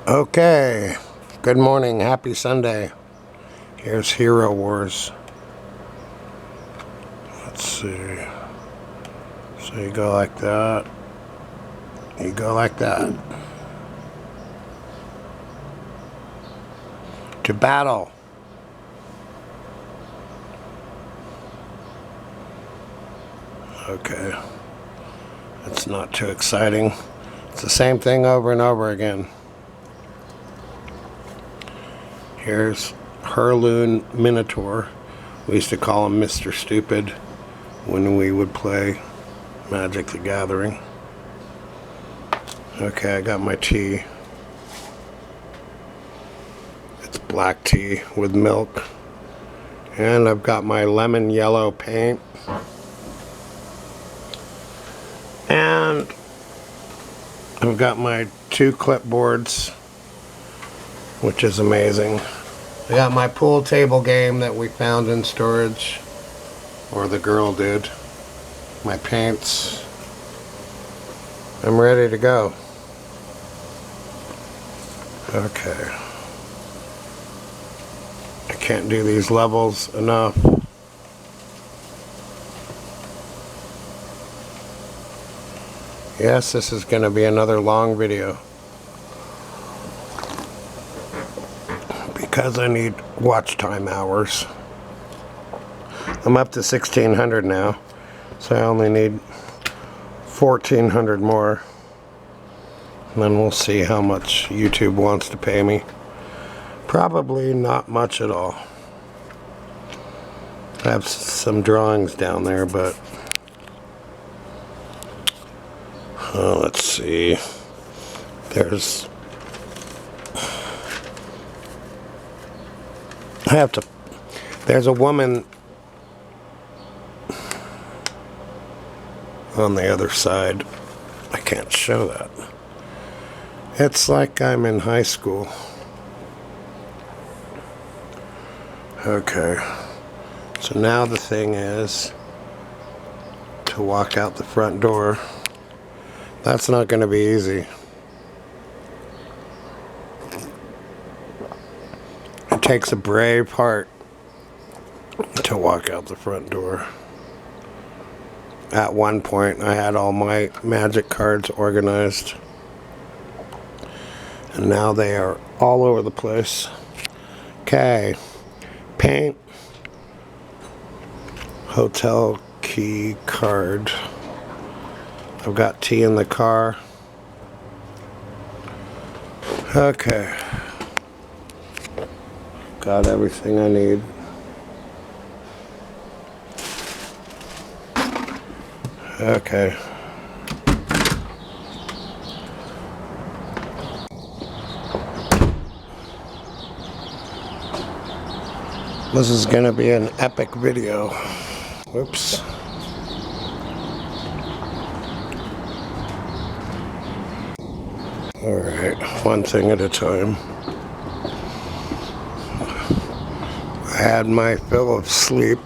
Okay, good morning, happy Sunday. Here's Hero Wars. Let's see. So you go like that. You go like that. To battle. Okay. It's not too exciting. It's the same thing over and over again. Here's Herloon Minotaur. We used to call him Mr. Stupid when we would play Magic the Gathering. Okay, I got my tea. It's black tea with milk. And I've got my lemon yellow paint. And I've got my 2 clipboards, which is amazing. I got my pool table game that we found in storage, or the girl did. My paints. I'm ready to go. Okay. I can't do these levels enough. Yes, this is going to be another long video, because I need watch time hours. I'm up to 1,600 now, so I only need 1,400 more. And then we'll see how much YouTube wants to pay me. Probably not much at all. I have some drawings down there, but let's see. There's a woman on the other side. I can't show that. It's like I'm in high school. Okay. So now the thing is to walk out the front door. That's not going to be easy. It takes a brave heart to walk out the front door. At one point, I had all my magic cards organized, and now they are all over the place. Okay, paint, hotel key card. I've got tea in the car. Okay, got everything I need. Okay. This is going to be an epic video. Whoops. Alright, one thing at a time. I had my fill of sleep.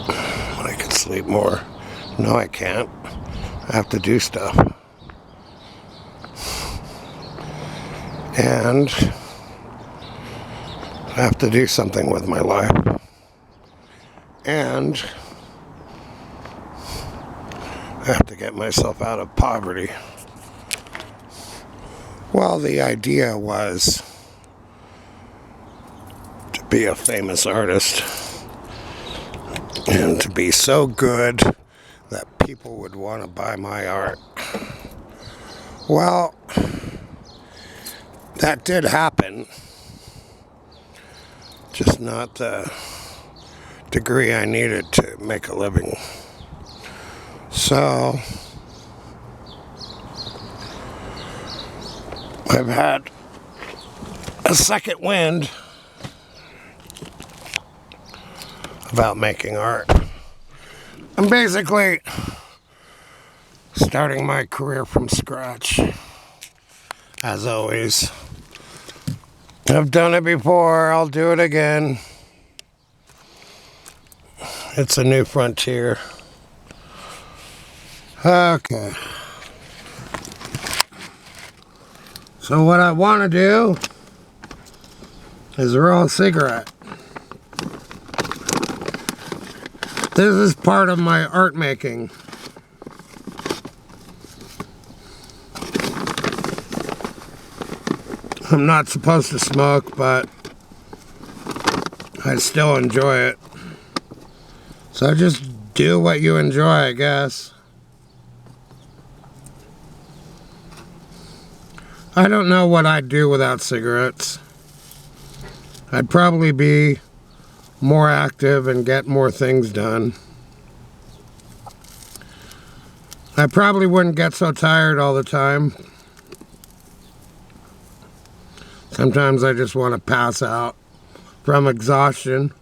I could sleep more. No, I can't. I have to do stuff. And I have to do something with my life. And I have to get myself out of poverty. Well, the idea was to be a famous artist and to be so good that people would want to buy my art. Well, that did happen, just not the degree I needed to make a living. So I've had a second wind about making art. I'm basically starting my career from scratch, as always. I've done it before, I'll do it again. It's a new frontier. Okay. So what I want to do is roll a cigarette. This is part of my art making. I'm not supposed to smoke, but I still enjoy it. So just do what you enjoy, I guess. I don't know what I'd do without cigarettes. I'd probably be more active and get more things done. I probably wouldn't get so tired all the time. Sometimes I just want to pass out from exhaustion.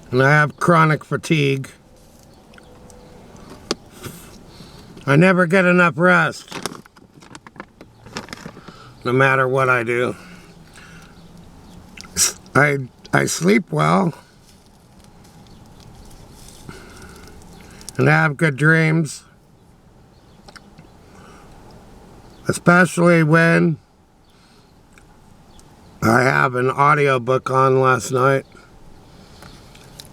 And I have chronic fatigue. I never get enough rest, no matter what I do. I sleep well, and I have good dreams, especially when I have an audiobook on last night.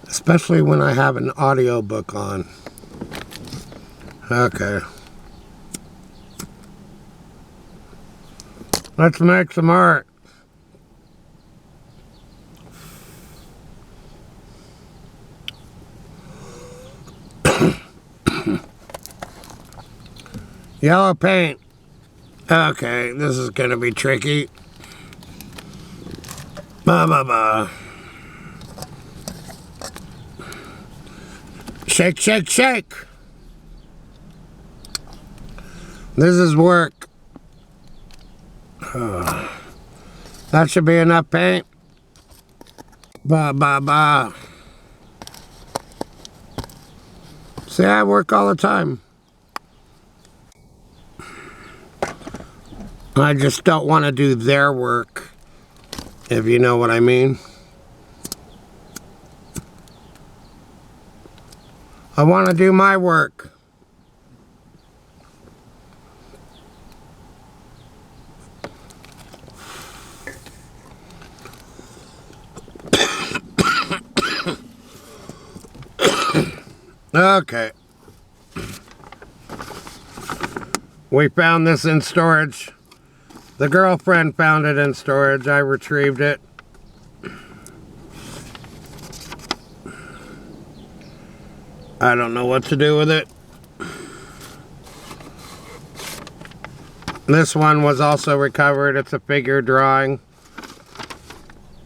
Especially when I have an audiobook on. Okay. Let's make some art. Yellow paint. Okay, this is gonna be tricky. Shake, shake, shake. This is work. That should be enough paint. See, I work all the time. I just don't want to do their work, if you know what I mean. I want to do my work. Okay. We found this in storage. The girlfriend found it in storage. I retrieved it. I don't know what to do with it. This one was also recovered. It's a figure drawing,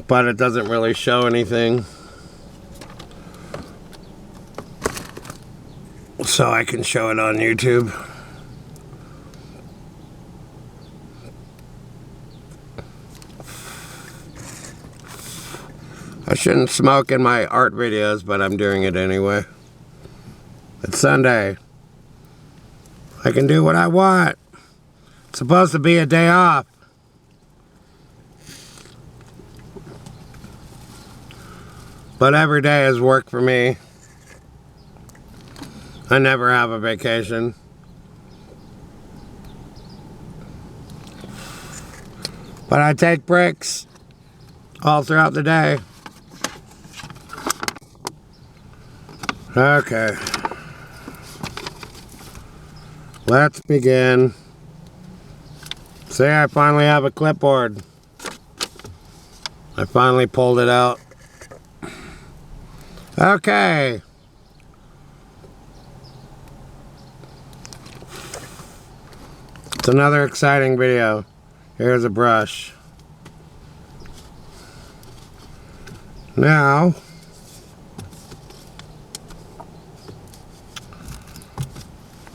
but it doesn't really show anything. So I can show it on YouTube. I shouldn't smoke in my art videos, but I'm doing it anyway. It's Sunday. I can do what I want. It's supposed to be a day off. But every day is work for me. I never have a vacation. But I take breaks all throughout the day. Okay. Let's begin. See, I finally have a clipboard. I finally pulled it out. Okay. It's another exciting video. Here's a brush. Now,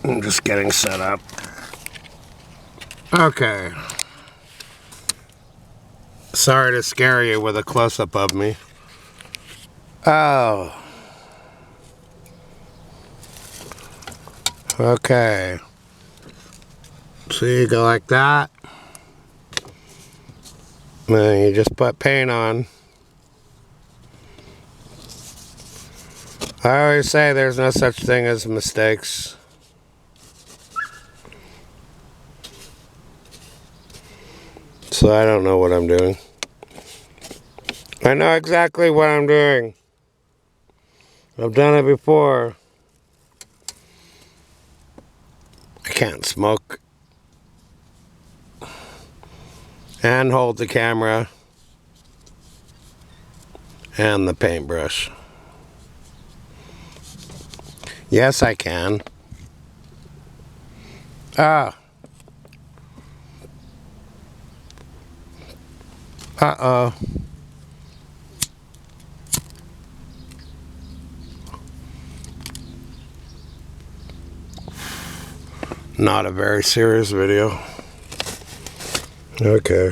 I'm just getting set up. Okay. Sorry to scare you with a close-up of me. Oh. Okay. So you go like that. Then you just put paint on. I always say there's no such thing as mistakes. So I don't know what I'm doing. I know exactly what I'm doing. I've done it before. I can't smoke and hold the camera and the paintbrush. Yes, I can. Ah. Uh-oh. Not a very serious video. Okay.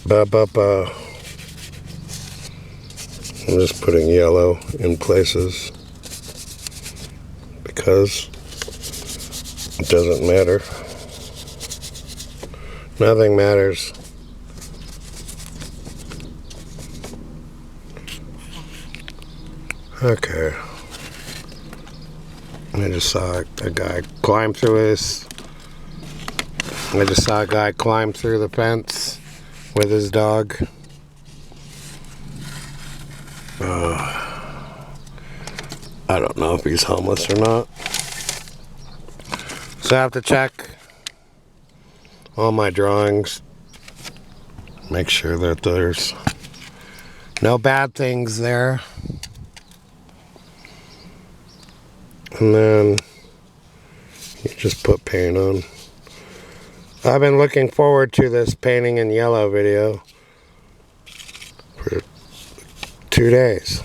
Ba-ba-ba. I'm just putting yellow in places because it doesn't matter. Nothing matters. Okay. I just saw a guy climb through his... I just saw a guy climb through the fence with his dog. I don't know if he's homeless or not. So I have to check all my drawings. Make sure that there's no bad things there. And then you just put paint on. I've been looking forward to this painting in yellow video for 2 days.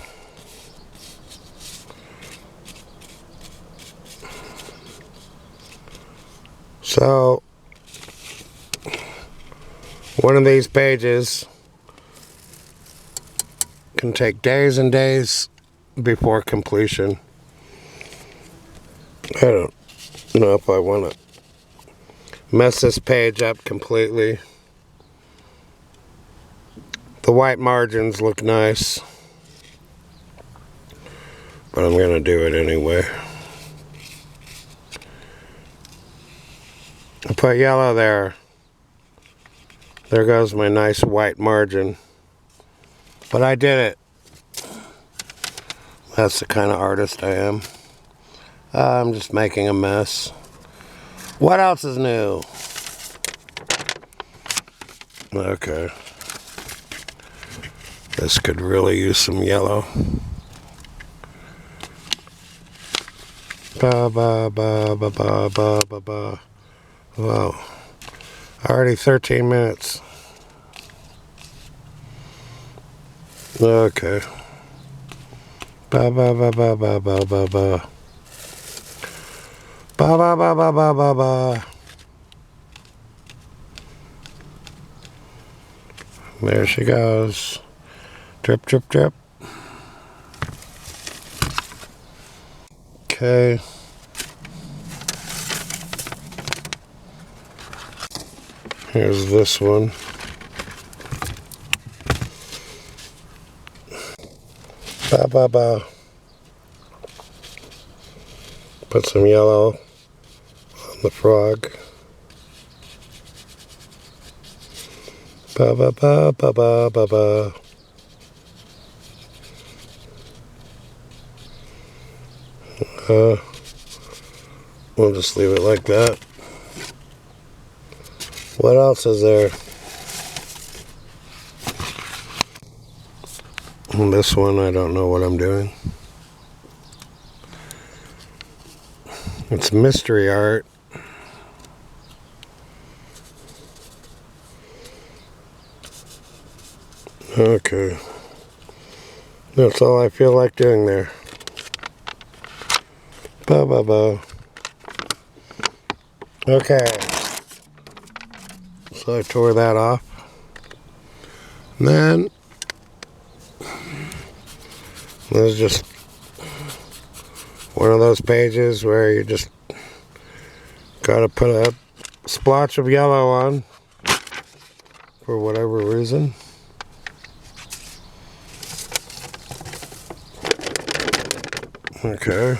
So, one of these pages can take days and days before completion. I don't know if I want to mess this page up completely. The white margins look nice, but I'm going to do it anyway. I put yellow there. There goes my nice white margin. But I did it. That's the kind of artist I am. I'm just making a mess. What else is new? Okay. This could really use some yellow. Ba ba ba ba ba ba ba ba. Wow. Already 13 minutes. Okay. Ba ba ba ba ba ba ba ba. Ba ba ba ba ba ba ba. There she goes. Drip, drip, drip. Okay. Here's this one. Ba ba ba. Put some yellow on the frog. Ba ba ba ba ba ba ba. We'll just leave it like that. What else is there? This one, I don't know what I'm doing. It's mystery art. Okay. That's all I feel like doing there. Ba ba ba. Okay. So I tore that off. And then there's just one of those pages where you just gotta put a splotch of yellow on for whatever reason. Okay.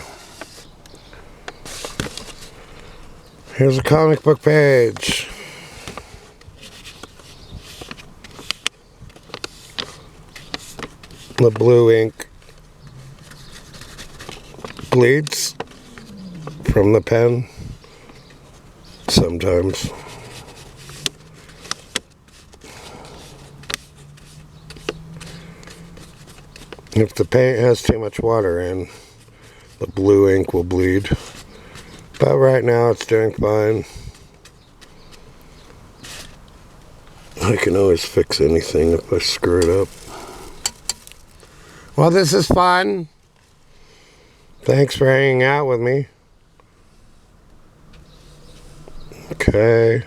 Here's a comic book page. The blue ink bleeds from the pen sometimes. If the paint has too much water in, the blue ink will bleed. But right now it's doing fine. I can always fix anything if I screw it up. Well, this is fun. Thanks for hanging out with me. Okay.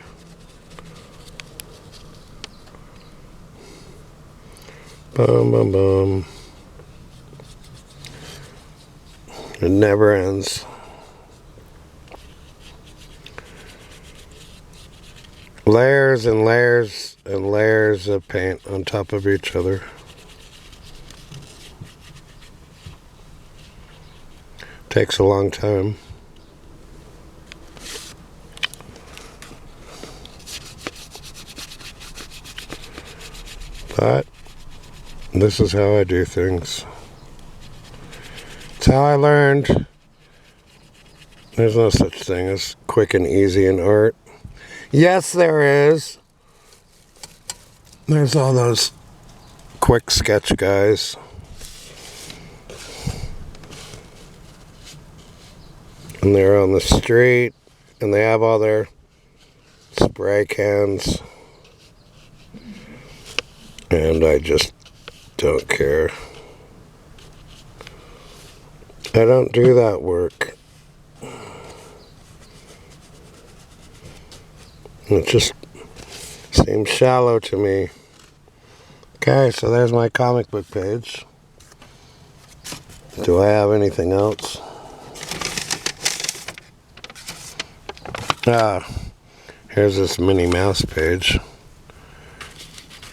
Boom, boom, boom. It never ends. Layers and layers and layers of paint on top of each other. Takes a long time. But this is how I do things. It's how I learned. There's no such thing as quick and easy in art. Yes, there is. There's all those quick sketch guys. And they're on the street, and they have all their spray cans. And I just don't care. I don't do that work. It just seems shallow to me. Okay, so there's my comic book page. Do I have anything else? Here's this Minnie Mouse page.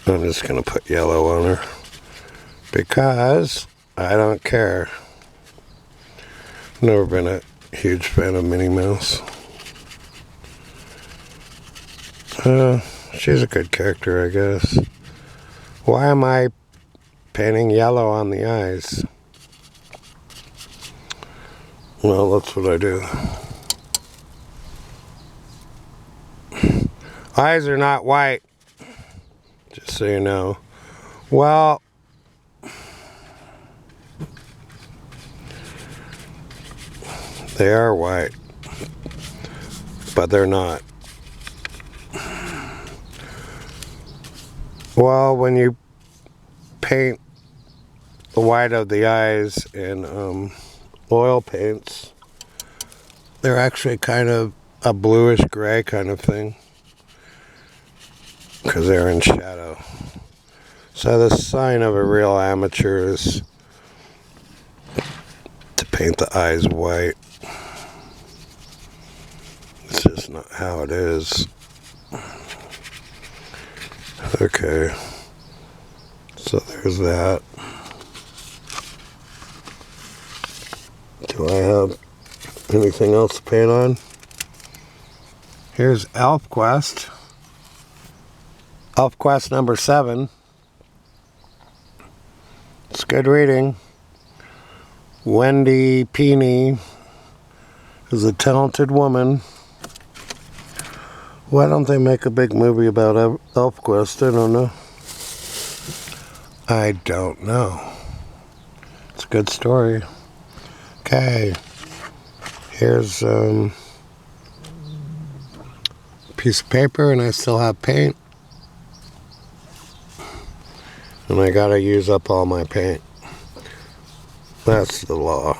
I'm just going to put yellow on her because I don't care. Never been a huge fan of Minnie Mouse. She's a good character, I guess. Why am I painting yellow on the eyes? Well, that's what I do. Eyes are not white, just so you know. Well, they are white, but they're not. Well, when you paint the white of the eyes in oil paints, they're actually kind of a bluish gray kind of thing because they're in shadow. So the sign of a real amateur is to paint the eyes white. It's just not how it is. Okay, so there's that. Do I have anything else to paint on? Here's Elf Quest. Elf Quest number 7. It's good reading. Wendy Peeney is a talented woman. Why don't they make a big movie about Elf Quest? I don't know. I don't know. It's a good story. Okay. Here's a piece of paper, and I still have paint. And I gotta use up all my paint. That's the law.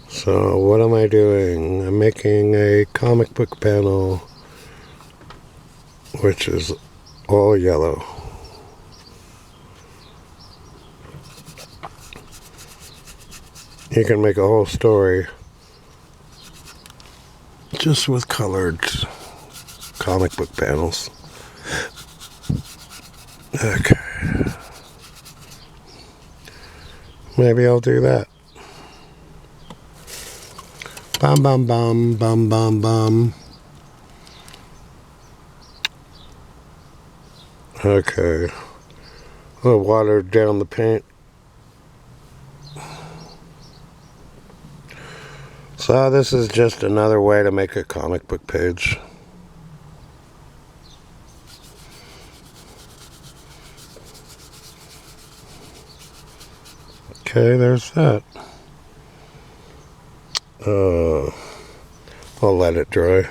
So what am I doing? I'm making a comic book panel, which is all yellow. You can make a whole story just with colored comic book panels. Okay. Maybe I'll do that. Bum, bum, bum, bum, bum, bum. Okay. I'll water down the paint. So this is just another way to make a comic book page. Okay, there's that. I'll let it dry.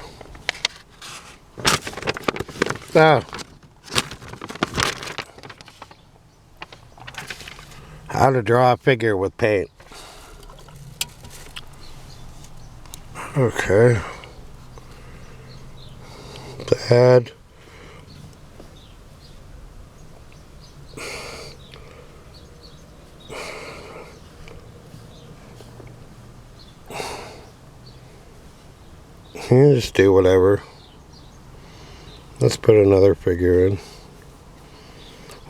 Ah. How to draw a figure with paint. Okay. Add. You just do whatever. Let's put another figure in.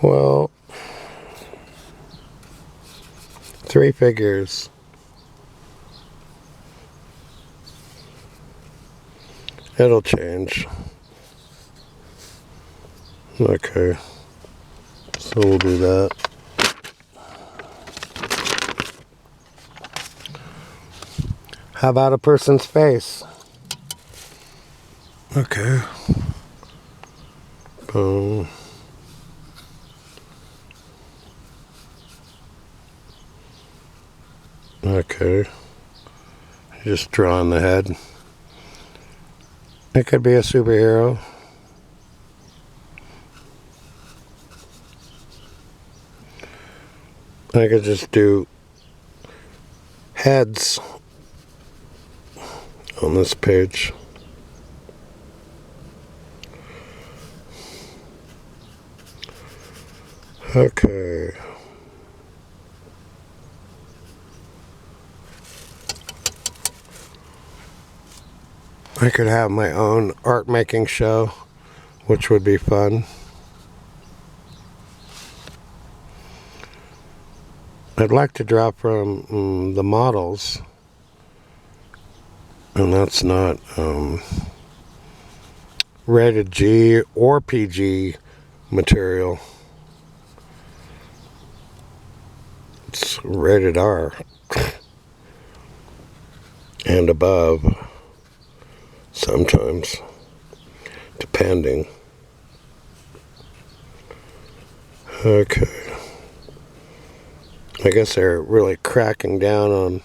Well, 3 figures. It'll change. Okay. So we'll do that. How about a person's face? Okay. Boom. Okay. Just drawing the head. It could be a superhero. I could just do heads on this page. Okay. I could have my own art making show, which would be fun. I'd like to draw from the models, and that's not rated G or PG material. It's rated R and above, sometimes, depending. Okay. I guess they're really cracking down on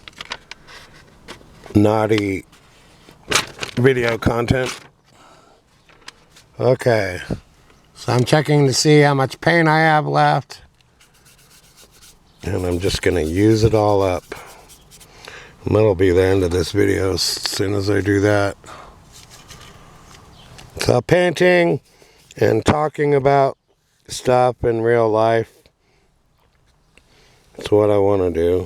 naughty video content. Okay. So I'm checking to see how much paint I have left. And I'm just going to use it all up. And that'll be the end of this video as soon as I do that. So painting and talking about stuff in real life. That's what I want to do.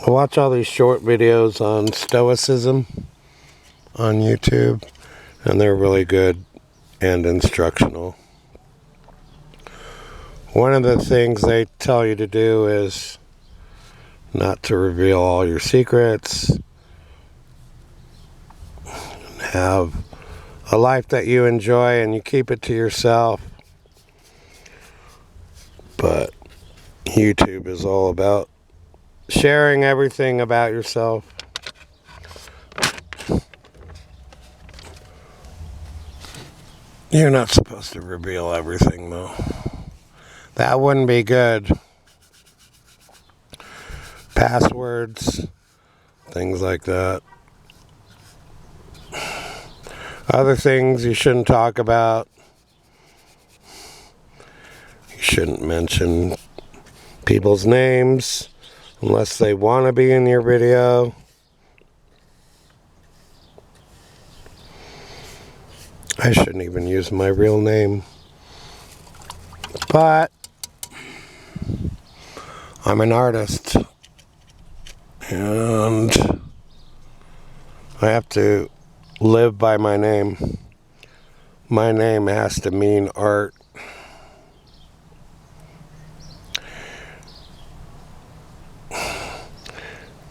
I watch all these short videos on stoicism on YouTube, and they're really good and instructional. One of the things they tell you to do is not to reveal all your secrets, have a life that you enjoy and you keep it to yourself. But YouTube is all about sharing everything about yourself. You're not supposed to reveal everything, though. That wouldn't be good. Passwords, things like that. Other things you shouldn't talk about. You shouldn't mention people's names unless they want to be in your video. I shouldn't even use my real name. But I'm an artist. And I have to live by my name. My name has to mean art.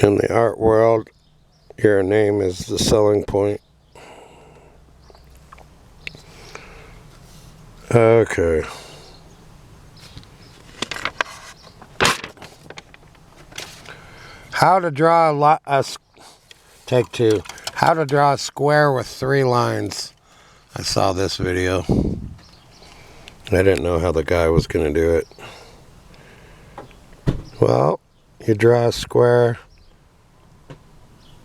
In the art world, your name is the selling point. Okay. How to draw take two. How to draw a square with 3 lines. I saw this video. I didn't know how the guy was going to do it. Well, you draw a square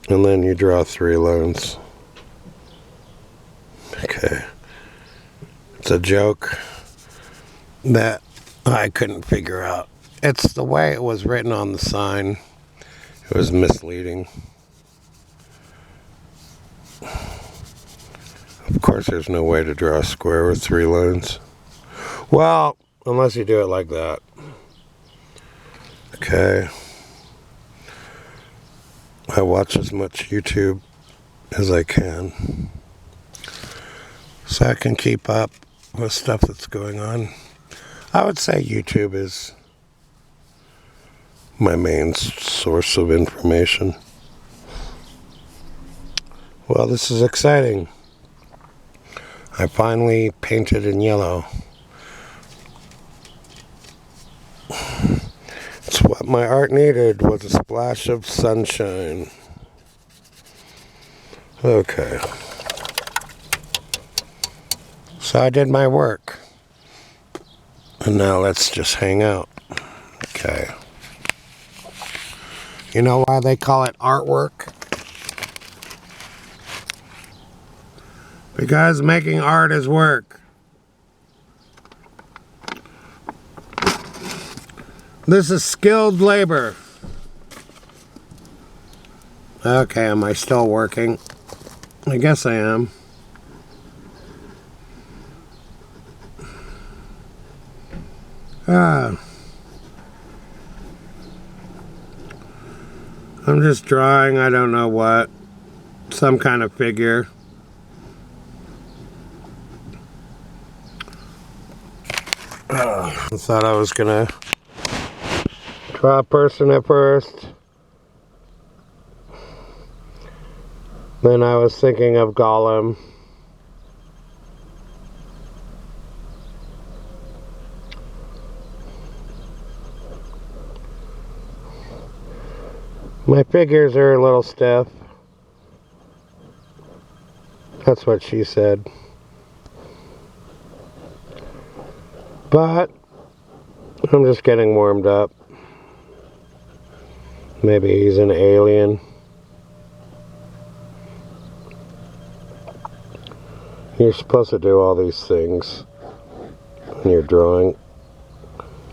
and then you draw 3 lines. Okay. It's a joke that I couldn't figure out. It's the way it was written on the sign. It was misleading. Of course, there's no way to draw a square with 3 lines. Well, unless you do it like that. Okay. I watch as much YouTube as I can, so I can keep up with stuff that's going on. I would say YouTube is my main source of information. Well, this is exciting. I finally painted in yellow. It's what my art needed, was a splash of sunshine. Okay. So I did my work. And now let's just hang out. Okay. You know why they call it artwork? Because making art is work. This is skilled labor. Okay, am I still working? I guess I am. I'm just drawing, I don't know what. Some kind of figure. I thought I was gonna draw a person at first. Then I was thinking of Gollum. My figures are a little stiff. That's what she said. But I'm just getting warmed up. Maybe he's an alien. You're supposed to do all these things when you're drawing.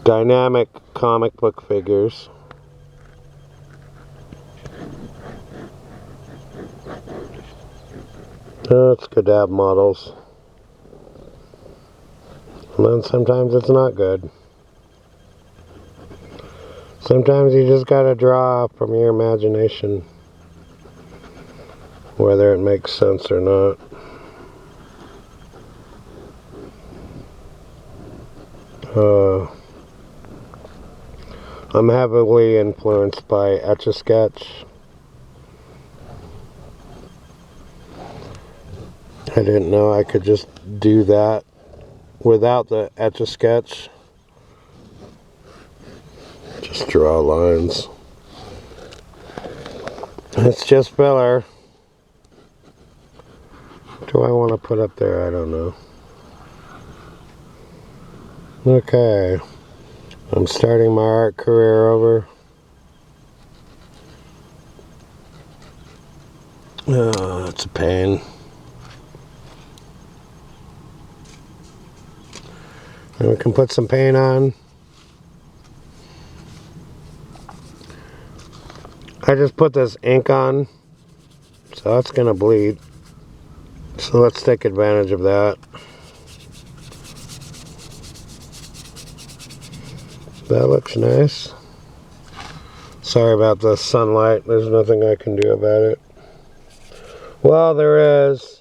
Dynamic comic book figures. Oh, it's good to have models. And then sometimes it's not good. Sometimes you just gotta draw from your imagination, whether it makes sense or not. I'm heavily influenced by Etch-a-Sketch. I didn't know I could just do that without the Etch-a-Sketch. Just draw lines. It's just filler. What do I want to put up there? I don't know. Okay. I'm starting my art career over. Oh, it's a pain. And we can put some paint on. I just put this ink on, so that's gonna bleed. So let's take advantage of that. That looks nice. Sorry about the sunlight. There's nothing I can do about it. Well, there is.